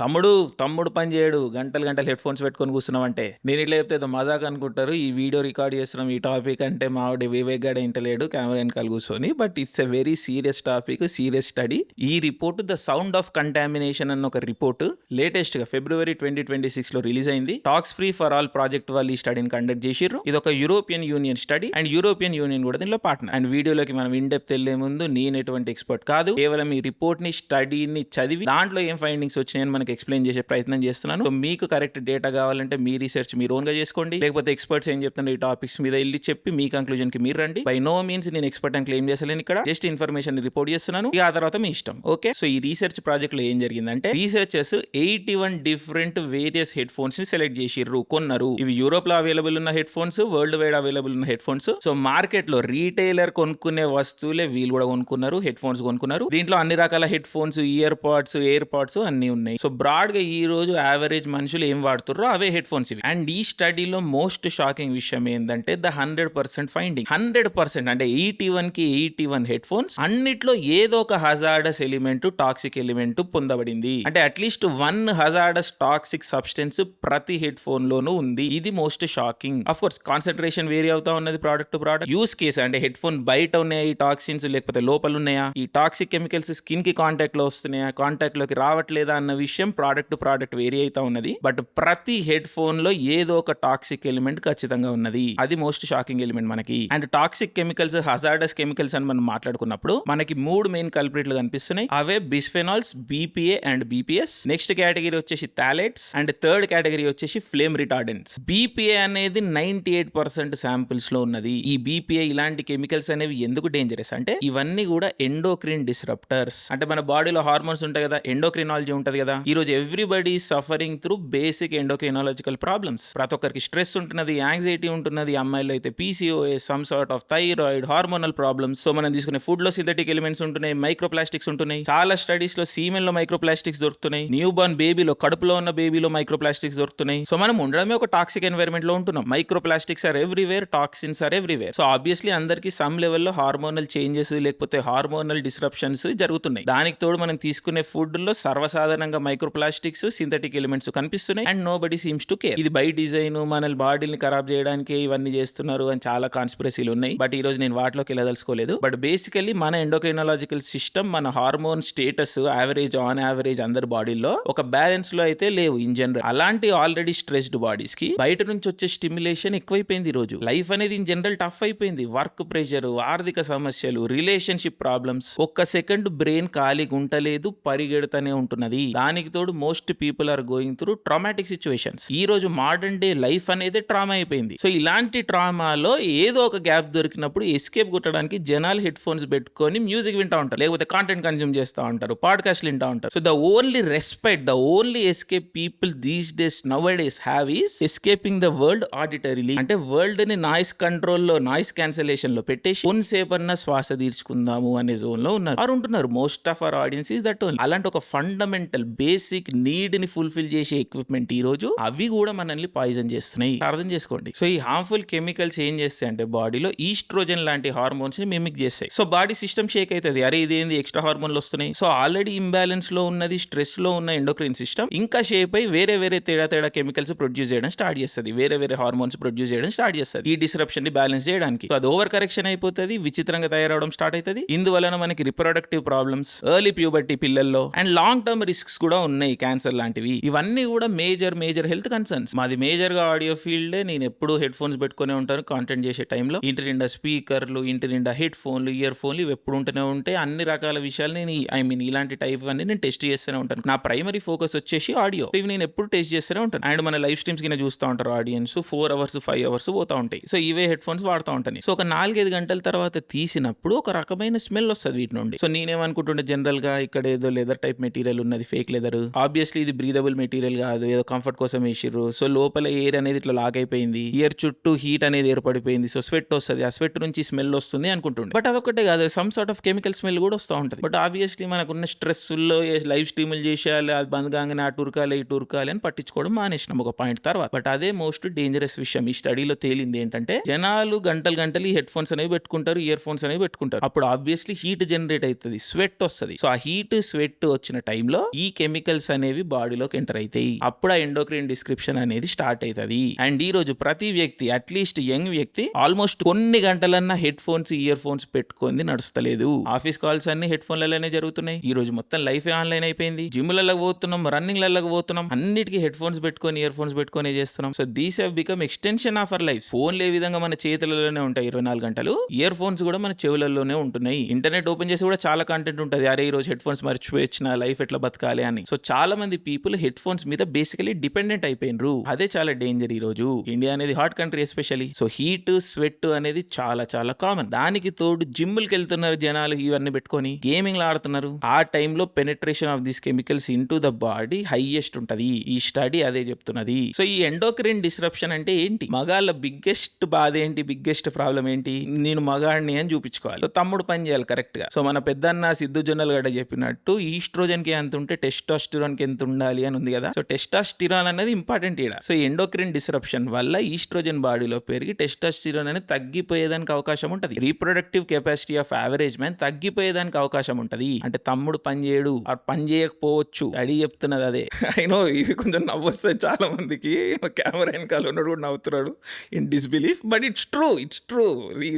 తమ్ముడు, తమ్ముడు పని చేయడు. గంటలు గంటలు హెడ్ ఫోన్స్ పెట్టుకొని కూర్చున్నామంటే. నేను ఇట్లా చెప్తే ఏదో మజాక్ అనుకుంటారు. ఈ వీడియో రికార్డ్ చేస్తున్నాం. ఈ టాపిక్ అంటే మావాడు వివేక్ గాడే ఇంటలేడు కెమెరా వెనకాల కూర్చొని. But it's a very serious topic, serious study. ఈ report the sound of contamination అన్న ఒక రిపోర్ట్ లేటెస్ట్ గా ఫిబ్రవరి 2026 లో రిలీజ్ అయింది. Talks free for all project వాళ్ళు ఈ స్టడీని కండక్ట్ చేసిర్రు. ఇది ఒక European union study and European union కూడా దీనిలో పార్ట్నర్. అండ్ వీడియోలోకి మనం ఇన్ డెప్త్ వెళ్లే ముందు నేను ఎటువంటి ఎక్స్పర్ట్ కాదు, కేవలం ఈ రిపోర్ట్ ని స్టడీని చదివి దాంట్లో ఏం ఫైండింగ్స్ వచ్చినాయని మనకి ఎక్స్ప్లెయిన్ చేసే ప్రయత్నం చేస్తున్నాను. సో మీకు కరెక్ట్ డేటా కావాలంటే మీ రీసెర్చ్ మీరు ఓన్ గా చేసుకోండి, లేకపోతే ఎక్స్పర్ట్స్ ఏం చెప్తున్నారు ఈ టాపిక్స్ మీద వెళ్ళి చెప్పి మీ కంక్లూజన్ కి మీరు రండి. బై నో మీన్స్ నేను ఎక్స్పర్ట్ అని క్లెయిమ్ చేసలేను, ఇక్కడ జస్ట్ ఇన్ఫర్మేషన్ రిపోర్ట్ చేస్తున్నాను. ఆ తర్వాత మీ ఇష్టం. ఓకే, సో ఈ రీసెర్చ్ ప్రాజెక్ట్ లో ఏం జరిగిందంటే researchers 81 different various head phones ని సెలెక్ట్ చేసిర్రు, కొన్నారు. ఇవి యూరోప్ లో అవైలబుల్ ఉన్న head phones, world wide available ఉన్న హెడ్ ఫోన్స్. సో మార్కెట్ లో రీటైలర్ కొనుక్కునే వస్తువులే వీళ్ళు కూడా కొనుక్కున్నారు, హెడ్ ఫోన్స్ కొనుక్కున్నారు. దీంట్లో అన్ని రకాల headphones, earpods, AirPods అన్ని ఉన్నాయి. సో బ్రాడ్ గా ఈ రోజు యావరేజ్ మనుషులు ఏం వాడుతారో అవే హెడ్ ఫోన్స్ ఇవి. అండ్ ఈ స్టడీలో మోస్ట్ షాకింగ్ విషయం ఏంటంటే ద 100% ఫైండింగ్. 100% అంటే 81 కి 81 హెడ్ ఫోన్స్ అన్నిట్లో ఏదో ఒక హజార్డస్ ఎలిమెంట్, టాక్సిక్ ఎలిమెంట్ పొందబడింది. అంటే అట్లీస్ట్ 1 హజార్డస్ టాక్సిక్ సబ్స్టెన్స్ ప్రతి హెడ్ ఫోన్ లోనూ ఉంది. ఇది most shocking. Of course concentration vary అవుతా ఉన్నది product to product. Use case అంటే హెడ్ ఫోన్ బయట ఉన్నాయా ఈ టాక్సిన్స్, లేకపోతే లోపల ఉన్నాయా ఈ టాక్సిక్ కెమికల్స్, స్కిన్ కి కాంటాక్ట్ లో వస్తున్నాయా, కాంటాక్ట్ లోకి రావట్లేదా అన్న విషయం ప్రోడక్ట్ టు ప్రోడక్ట్ వేరీ అవుతా ఉన్నది. బట్ ప్రతి హెడ్ ఫోన్ లో ఏదో ఒక టాక్సిక్ ఎలిమెంట్ ఖచ్చితంగా ఉన్నది. అది మోస్ట్ షాకింగ్ ఎలిమెంట్ మనకి. And toxic chemicals, hazardous chemicals అని మనం మాట్లాడుకున్నప్పుడు మనకి 3 మెయిన్ కల్ప్రిట్లు కనిపిస్తున్నాయి. అవే బిస్ఫెనాల్స్, బీపీఏ అండ్ బీపీఎస్. నెక్స్ట్ కేటగిరీ వచ్చేసి థాలేట్స్ అండ్ థర్డ్ కేటగిరీ వచ్చేసి ఫ్లేమ్ రిటార్డెంట్స్. బీపీఏ అనేది 98% శాంపిల్స్ లో ఉన్నది. ఈ బీపీఏ ఇలాంటి కెమికల్స్ అనేవి ఎందుకు డేంజరస్ అంటే ఇవన్నీ కూడా ఎండోక్రిన్ డిస్రప్టర్స్. అంటే మన బాడీలో హార్మోన్స్ ఉంటాయి కదా, ఎండోక్రినాలజీ ఉంటది కదా. ఈ రోజు everybody suffering through basic endocrinological problems. ప్రతి ఒక్కరికి స్ట్రెస్ ఉంటున్నది, యాంగ్జైటీ ఉంటున్నది. అమ్మాయిలు అయితే PCOS, some sort of thyroid, hormonal problems. So మనం తీసుకునే ఫుడ్ లో సింథటిక్ ఎలిమెంట్స్ ఉంటున్నాయి, మైక్రోప్లాస్టిక్స్ ఉంటున్నాయి. చాలా స్టడీస్ లో సీమెన్ లో మైక్రోప్లాస్టిక్స్ దొరుకుతున్నాయి. న్యూ బార్న్ బేబీలో, కడుపులో ఉన్న బేబీలో మైక్రోప్లాస్టిక్స్ దొరుకుతున్నాయి. సో మనం ఉండడమే ఒక టాక్సిక్ ఎన్వైరన్మెంట్ లో ఉంటున్నాం. Microplastics are everywhere, toxins are everywhere. So obviously అందరికి సమ్ లెవెల్లో హార్మోనల్ చేంజెస్ లేకపోతే హార్మోనల్ డిస్రప్షన్స్ జరుగుతున్నాయి. దానికి తోడు మనం తీసుకునే ఫుడ్ లో సర్వసాధారణంగా మైక్రోప్లాస్టిక్స్, సింథటిక్ ఎలిమెంట్స్ కనిపిస్తున్నాయి and nobody seems to care. ఇది బై డిజైన్ మన బాడీని ఖరాబ్ చేయడానికి ఇవన్నీ చేస్తున్నారు అని చాలా కాన్స్పిరసీలు ఉన్నాయి. బట్ ఈ రోజు నేను వాటిలోకి వెళ్ళదలుచుకోలేదు. బట్ బేసికల్లీ మన ఎండోక్రినాలజికల్ సిస్టమ్, మన hormone status average, on average అందరి బాడీలో ఒక బ్యాలెన్స్ లో అయితే లేవు ఇన్ జనరల్. అలాంటి ఆల్రెడీ స్ట్రెస్డ్ బాడీస్ కి బయట నుంచి వచ్చే స్టిమ్యులేషన్ ఎక్కువైపోయింది. ఈ రోజు లైఫ్ అనేది ఇన్ జనరల్ టఫ్ అయిపోయింది. వర్క్ ప్రెషర్, ఆర్థిక సమస్యలు, రిలేషన్షిప్ ప్రాబ్లమ్స్. ఒక్క సెకండ్ బ్రెయిన్ ఖాళీగా ఉంటలేదు, పరిగెడుతూనే ఉంటున్నది. దానికి తోడు most people are going through traumatic situations. ఈ రోజు మోడర్న్ డే లైఫ్ అనేది ట్రామా అయిపోయింది. సో ఇలాంటి ట్రామాలో ఏదో ఒక గ్యాప్ దొరికినప్పుడు ఎస్కేప్ కొట్టడానికి జనాలు హెడ్ ఫోన్స్ పెట్టుకొని మ్యూజిక్ వింటా ఉంటారు, లేకపోతే కాంటెంట్ కన్జ్యూమ్ చేస్తూ ఉంటారు, పాడ్కాస్ట్లు వింటా ఉంటారు. So the only respect, the only escape people these days nowadays have is escaping the world auditorily. అంటే వరల్డ్ ని నాయిస్ కంట్రోల్ లో, నాయిస్ క్యాన్సలేషన్ లో పెట్టేసి కొంతసేపన్నా శ్వాస తీర్చుకుందాము అనే జోన్ లో ఉన్నారు వారు ఉంటున్నారు. Most of our audience is that only. అలాంటి ఒక ఫండమెంటల్ బేసిక్ నీడ్ ని ఫుల్ఫిల్ చేసే ఎక్విప్మెంట్ ఈ రోజు అవి కూడా మనల్ని పాయిజన్ చేస్తున్నాయి. అర్థం చేసుకోండి. సో ఈ హార్మ్ఫుల్ కెమికల్స్ ఏం చేస్తాయి అంటే బాడీలో ఈస్ట్రోజన్ లాంటి హార్మోన్స్ ని మిమిక్ చేస్తాయి. సో బాడీ సిస్టమ్ షేక్ అవుతుంది. అరే ఇదేంది ఎక్స్ట్రా హార్మోన్లు వస్తున్నాయి. సో ఆల్రెడీ ఇంబ్యాలెన్స్ లో ఉన్నది, స్ట్రెస్ లో ఉన్న ఎండోక్రిన్ సిస్టమ్ ఇంకా షేప్ అయి వేరే వేరే తేడా కెమికల్స్ ప్రొడ్యూస్ చేయడం స్టార్ట్ చేస్తుంది, వేరే వేరే హార్మోన్స్ ప్రొడ్యూస్ చేయడం స్టార్ట్ చేస్తుంది ఈ డిస్రప్షన్ ని బ్యాలెన్స్ చేయడానికి. సో అది ఓవర్ కరెక్షన్ అయిపోతుంది, విచిత్రంగా తయారవడం స్టార్ట్ అవుతుంది. ఇందువలన మనకి రిప్రొడక్టివ్ ప్రాబ్లమ్స్, ఎర్లీ ప్యూబర్టీ పిల్లల్లో అండ్ లాంగ్ టర్మ్ రిస్క్స్ కూడా ఉన్నాయి, క్యాన్సర్ లాంటివి. ఇవన్నీ కూడా మేజర్ హెల్త్ కన్సర్న్స్. మాది మేజర్ గా ఆడియో ఫీల్డ్. నేను ఎప్పుడు హెడ్ ఫోన్స్ పెట్టుకునే ఉంటాను కాంటెంట్ చేసే టైంలో. ఇంటి నిండా స్పీకర్లు, ఇంటి నిండా హెడ్ ఫోన్లు, ఇయర్ ఫోన్లు ఇవి ఎప్పుడు ఉంటూనే ఉంటాయి. అన్ని రకాల విషయాలు నేను ఇలాంటి టైప్ అన్ని నేను టెస్ట్ చేస్తూనే ఉంటాను. నా ప్రైమరీ ఫోకస్ వచ్చేసి ఆడియో. ఇవి నేను ఎప్పుడు టెస్ట్ చేస్తూనే ఉంటాను. అండ్ మన లైవ్ స్ట్రీమ్స్ కింద చూస్తూ ఉంటారు ఆడియన్స్. 4 అవర్స్ 5 అవర్స్ పోతా ఉంటాయి. సో ఇవే హెడ్ ఫోన్స్ వాడుతూ ఉంటాను. సో ఒక 4-5 గంటల తర్వాత తీసినప్పుడు ఒక రకమైన స్మెల్ వస్తుంది వీటి నుండి. సో నేనేమనుకుంటుండే జనరల్ గా ఇక్కడ ఏదో లెదర్ టైప్ మెటీరియల్ ఉన్నది, ఫేక్ లెదర్. ఆబ్వియస్లీ ఇది బ్రీదబుల్ మెటీరియల్ కాదు, ఏదో కంఫర్ట్ కోసం వేసిర్రు. సో లోపల ఎయిర్ అనేది ఇట్లా లాక్ అయిపోయింది, ఇయర్ చుట్టూ హీట్ అనేది ఏర్పడిపోయింది. సో స్వెట్ వస్తుంది, ఆ స్వెట్ నుంచి స్మెల్ వస్తుంది అనుకుంటుండే. బట్ అదొకటే కాదు, some sort of chemical smell కూడా వస్తూ ఉంటుంది. బట్ ఆబ్వియస్లీ మనకున్న స్ట్రెస్ లో లైవ్ స్ట్రీములు చేసేయాలి, అది బంద్ కాగానే ఆ టూర్కాలి ఈ టూర్కాలి అని పట్టించుకోవడం మానేసినాం ఒక పాయింట్ తర్వాత. బట్ అదే మోస్ట్ డేంజరస్ విషయం. ఈ స్టడీలో తేలింది ఏంటంటే జనాలు గంటలు ఈ హెడ్ ఫోన్స్ అనేవి పెట్టుకుంటారు, ఇయర్ ఫోన్స్ అనేవి పెట్టుకుంటారు. అప్పుడు ఆబ్వియస్లీ హీట్ జనరేట్ అవుతుంది, స్వెట్ వస్తుంది. సో ఆ హీట్ స్వెట్ వచ్చిన టైంలో ఈ కెమికల్ కెమికల్స్ అనేవి బాడీలోకి ఎంటర్ అవుతాయి. అప్పుడు ఆ ఎండోక్రైన్ డిస్క్రిప్షన్ అనేది స్టార్ట్ అవుతుంది. అండ్ ఈ రోజు ప్రతి వ్యక్తి అట్లీస్ట్ యంగ్ వ్యక్తి ఆల్మోస్ట్ కొన్ని గంటలన్నా హెడ్ ఫోన్స్ ఇయర్ ఫోన్స్ పెట్టుకొని నడుస్తలేదు. ఆఫీస్ కాల్స్ అన్ని హెడ్ ఫోన్లలోనే జరుగుతున్నాయి. ఈ రోజు మొత్తం లైఫ్ ఆన్లైన్ అయిపోయింది. జిమ్లకు పోతున్నాం, రన్నింగ్ లకు పోతున్నాం, అన్నిటికీ హెడ్ ఫోన్స్ పెట్టుకొని ఇయర్ ఫోన్స్ పెట్టుకొని చేస్తున్నాం. So these have become extension of our life. ఫోన్లు ఏ విధంగా మన చేతులలోనే ఉంటాయి 24 గంటలు, ఇయర్ ఫోన్స్ కూడా మన చెవులలోనే ఉంటున్నాయి. ఇంటర్నెట్ ఓపెన్ చేసి కూడా చాలా కంటెంట్ ఉంటుంది. అరే ఈ రోజు హెడ్ ఫోన్స్ మర్చిపోయిన లైఫ్ ఎట్లా బతకాలి అని. సో చాలా మంది పీపుల్ హెడ్ ఫోన్స్ మీద బేసికలీ డిపెండెంట్ అయిపోయినరు. అదే చాలా డేంజర్. ఈ రోజు ఇండియా అనేది hot country especially. So heat sweat అనేది చాలా చాలా కామన్. దానికి తోడు జిమ్లకి వెళ్తున్నారు జనాలు, ఇవన్నీ పెట్టుకొని గేమింగ్ ఆడుతున్నారు. ఆ టైంలో penetration of this chemicals in to the body highest ఉంటది. ఈ స్టడీ అదే చెప్తున్నది. సో ఈ ఎండోక్రైన్ డిస్రప్షన్ అంటే ఏంటి? మగాళ్ళ బిగ్గెస్ట్ బాధ ఏంటి? బిగ్గెస్ట్ ప్రాబ్లం ఏంటి? నేను మగాడిని అని చూపించుకోవాలి. సో తమ్ముడు పని చేయాలి కరెక్ట్ గా. సో మన పెద్దన్న సిద్ధు జొన్నలు గడ్డ చెప్పినట్టు ఈస్ట్రోజన్ కి ఎంత ఉంటే టెస్టోస్టిరాన్ కి ఎంత ఉండాలి అని ఉంది కదా. సో టెస్టోస్టిరాన్ అనేది ఇంపార్టెంట్ ఈడ. సో ఎండోక్రైన్ డిస్రప్షన్ వల్ల ఈస్ట్రోజన్ బాడీలో పెరిగి టెస్టోస్టిరాన్ అనేది తగ్గిపోయేదానికి అవకాశం ఉంటది. Reproductive capacity of average man తగ్గిపోయేదానికి అవకాశం ఉంటది. అంటే తమ్ముడు పని చేయడు, పని చేయకపోవచ్చు, అడిగి చెప్తున్నది అదే. అయినో ఇది కొంచెం నవ్వొస్తుంది చాలా మందికి. కెమెరా వెనకాల ఉన్నాడు కూడా నవ్వుతున్నాడు in disbelief, but it's true.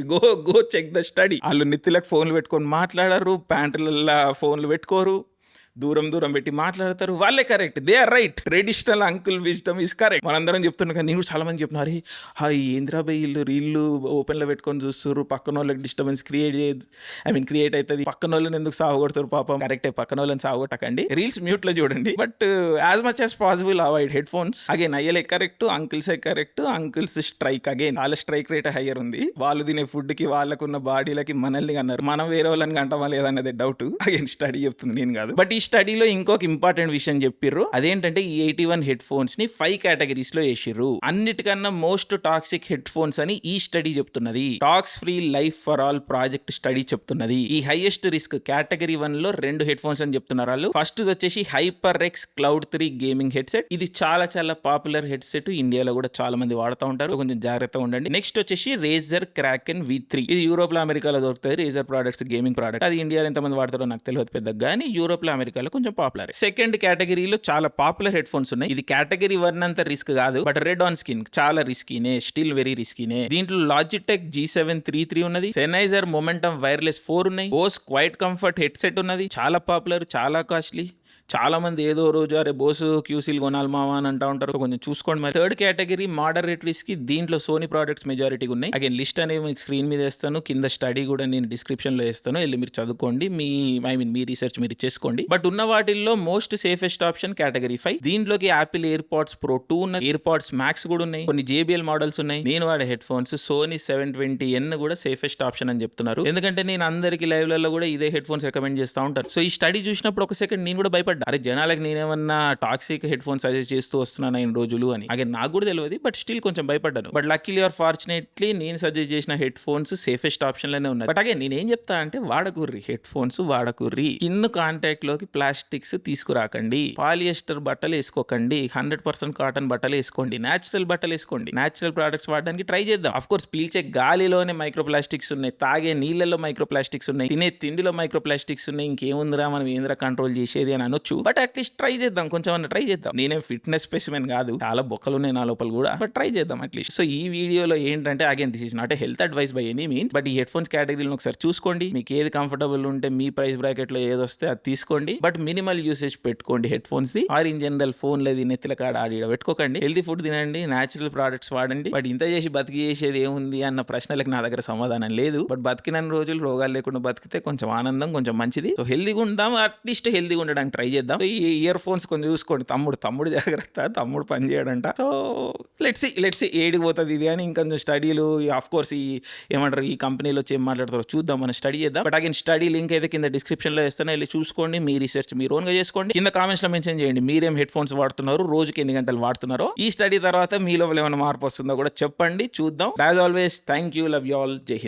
Go check the study. వాళ్ళు నెత్తిలకు ఫోన్లు పెట్టుకొని మాట్లాడారు, ప్యాంట్లలో ఫోన్లు పెట్టుకోరు, దూరం పెట్టి మాట్లాడతారు. వాళ్ళే correct, they are right. Traditional uncle wisdom is correct. మనందరం చెప్తున్నాం కానీ నేను చాలా మంది చెప్తున్నారు, హాయ్ ఏంద్రాబాయ్ రీళ్ళు ఓపెన్లో పెట్టుకొని చూస్తారు, పక్కన వాళ్ళకి డిస్టర్బెన్స్ క్రియేట్ అవుతుంది, పక్కన వాళ్ళని ఎందుకు సాగొడతారు పాపం. కరెక్టే, పక్కన వాళ్ళని సాగొట్టకండి, రీల్స్ మ్యూట్లో చూడండి. But as much as possible avoid headphones. Again అయ్యలే కరెక్ట్, అంకిల్సే కరెక్ట్. అంకిల్స్ స్ట్రైక్ అగైన్, వాళ్ళ స్ట్రైక్ రేట్ హయ్యర్ ఉంది. వాళ్ళు తినే ఫుడ్ కి వాళ్ళకున్న బాడీలకి మనల్ని అన్నారు, మనం వేరే వాళ్ళని అంటామా లేదన్నది డౌట్. అగైన్ స్టడీ చెప్తుంది, నేను కాదు. బట్ ఈ స్టడీలో ఇంకొక ఇంపార్టెంట్ విషయం చెప్పిర్రు. అదేంటంటే ఈ 81 హెడ్ ఫోన్స్ ని 5 కేటగిరీస్ లో వేసిర్రు. అన్నిటికన్నా మోస్ట్ టాక్సిక్ హెడ్ ఫోన్స్ అని ఈ స్టడీ చెప్తున్నది. Talks free life for all project study చెప్తున్నది. ఈ హైయెస్ట్ రిస్క్ కేటగిరీ 1 లో 2 హెడ్ ఫోన్స్ అని చెప్తున్నారు వాళ్ళు. ఫస్ట్ వచ్చేసి hyper X cloud 3 gaming headset. ఇది చాలా చాలా పాపులర్ హెడ్సెట్, ఇండియాలో కూడా చాలా మంది వాడుతూ ఉంటారు, కొంచెం జాగ్రత్తగా ఉండండి. నెక్స్ట్ వచ్చేసి రేజర్ క్రాకెన్ V3. ఇది యూరోప్ లో అమెరికాలో దొరుకుతుంది. Razer products gaming product. అది ఇండియాలో ఎంతమంది వాడతారో నాకు తెలియదు పెద్దగా, కానీ యూరోప్ లో అమెరికాలో కొంచెం పాపులర్. సెకండ్ కేటగిరీలో చాలా పాపులర్ హెడ్ ఫోన్స్ ఉన్నాయి. ఇది కేటగిరీ 1 అంత రిస్క్ కాదు, బట్ రెడ్ ఆన్ స్కిన్ చాలా రిస్కీనే, స్టిల్ వెరీ రిస్కీనే. దీంట్లో లాజిటెక్ G733 ఉన్నది, సెనైజర్ మొమెంటమ్ వైర్లెస్ 4 ఉన్నాయి, Bose QuietComfort headset ఉన్నది, చాలా పాపులర్, చాలా కాస్ట్లీ. చాలా మంది ఏదో రోజు అరే బోస్ క్యూసీలు కొనాలి మావా అని అంటూ ఉంటారు, కొంచెం చూసుకోండి. మరి థర్డ్ కేటగిరీ మోడరేట్ రిస్క్. దీంట్లో సోనీ ప్రోడక్ట్స్ మెజారిటీ ఉన్నాయి. అగైన్ లిస్ట్ అనేది మీకు స్క్రీన్ మీద వేస్తాను, కింద స్టడీ కూడా నేను డిస్క్రిప్షన్ లో వేస్తాను, వెళ్ళి మీరు చదువుకోండి, మీ రీసెర్చ్ మీరు చేసుకోండి. బట్ ఉన్న వాటిల్లో మోస్ట్ సేఫెస్ట్ ఆప్షన్ కేటగిరీ 5. దీంట్లోకి యాపిల్ ఎయిర్ పాడ్స్ Pro 2 ఉన్నాయి, ఎయిర్ పాడ్స్ మ్యాక్స్ కూడా ఉన్నాయి, కొన్ని JBL మోడల్స్ ఉన్నాయి. నేను వాడే హెడ్ ఫోన్స్ సోనీ 720N కూడా సేఫెస్ట్ ఆప్షన్ అని చెప్తున్నారు. ఎందుకంటే నేను అందరికి లైవ్ లలో కూడా ఇదే హెడ్ ఫోన్స్ రికమెండ్ చేస్తూ ఉంటారు. సో ఈ స్టడీ చూసినప్పుడు ఒక సెకండ్ నేను కూడా భయపడ్డా, అరే జనాలకు నేనేమన్నా టాక్సిక్ హెడ్ ఫోన్స్ సజెస్ట్ చేస్తూ వస్తున్నాను 9 రోజులు అని. అగే నాకు కూడా తెలియదు, బట్ స్టిల్ కొంచెం భయపడ్డాను. బట్ లక్కీలీ ఆర్ ఫార్చునేట్లీ నేను సజెస్ట్ చేసిన హెడ్ ఫోన్స్ సేఫెస్ట్ ఆప్షన్ లోనే ఉన్నాయి. బట్ అగైన్ నేనేం చెప్తా అంటే వాడకుర్రి హెడ్ ఫోన్స్, వాడకుర్రి. స్కిన్ కాంటాక్ట్ లోకి ప్లాస్టిక్స్ తీసుకురాకండి, పాలియస్టర్ బట్టలు వేసుకోకండి, 100% కాటన్ బట్టలు వేసుకోండి, నేచురల్ బట్టలు వేసుకోండి, నేచురల్ ప్రొడక్ట్స్ వాడడానికి ట్రై చేద్దాం. అఫ్ కోర్స్ పీల్చే గాలిలోనే మైక్రో ప్లాస్టిక్స్ ఉన్నాయి, తాగే నీళ్ళలో మైక్రో ప్లాస్టిక్స్ ఉన్నాయి, తినే తిండిలో మైక్రో ప్లాస్టిక్స్ ఉన్నాయి, ఇంకేముందిరా మనం ఏంద్రా కంట్రోల్ చేసేది అని అనొచ్చు. బట్ అట్లీస్ట్ ట్రై చేద్దాం, కొంచెం అన్న ట్రై చేద్దాం. నేనేం ఫిట్నెస్ స్పెసిమెన్ కాదు, చాలా బొక్కలు ఉన్నాయి నా లోపల కూడా, బట్ ట్రై చేద్దాం అట్లీస్ట్. సో ఈ వీడియోలో ఏంటంటే again this is not a health advice by any means, but ఈ హెడ్ ఫోన్స్ కేటగిరీలో ఒకసారి చూసుకోండి, మీకు ఏది కంఫర్టబుల్ ఉంటే మీ ప్రైస్ బ్రాకెట్ లో ఏది వస్తే అది తీసుకోండి. బట్ మినిమల్ యూసేజ్ పెట్టుకోండి హెడ్ ఫోన్స్ ది, ఆర్ ఇన్ జనరల్ ఫోన్ లేదు నెత్తిల కాడ ఆడి పెట్టుకోకండి. హెల్తీ ఫుడ్ తినండి, నేచురల్ ప్రొడక్ట్స్ వాడండి. బట్ ఇంత చేసి బతికి చేసేది ఏముంది అన్న ప్రశ్నలకు నా దగ్గర సమాధానం లేదు. బట్ బతికిన రోజులు రోగాలు లేకుండా బతికితే కొంచెం ఆనందం, కొంచెం మంచిది. సో హెల్దీగా ఉందాం, అట్లీస్ట్ హెల్దీగా ఉండడానికి ట్రై చేద్దాం. ఈ ఇయర్ ఫోన్స్ కొంచెం చూసుకోండి, తమ్ముడు జాగ్రత్త, తమ్ముడు పని చేయడంట. సో లెట్స్ ఏడికి పోతుంది ఇది అని ఇంకొంచెం స్టడీలు. ఆఫ్ కోర్స్ ఈ ఏమంటారు ఈ కంపెనీలో వచ్చి ఏం మాట్లాడతారో చూద్దాం, మనం స్టడీ చేద్దాం. బట్ అగైన్ స్టడీ లింక్ అయితే కింద డిస్క్రిప్షన్ లో ఇస్తాను, వెళ్ళి చూసుకోండి, మీ రీసెర్చ్ మీరు ఓన్ గా చేసుకోండి. కింద కామెంట్స్ లో మెన్షన్ చేయండి మీరేం హెడ్ ఫోన్స్ వాడుతున్నారు, రోజుకి ఎన్ని గంటలు వాడుతున్నారో. ఈ స్టడీ తర్వాత మీలో ఏమైనా మార్పు వస్తుందో కూడా చెప్పండి, చూద్దాం. As always thank you, love you all, జై హింద్.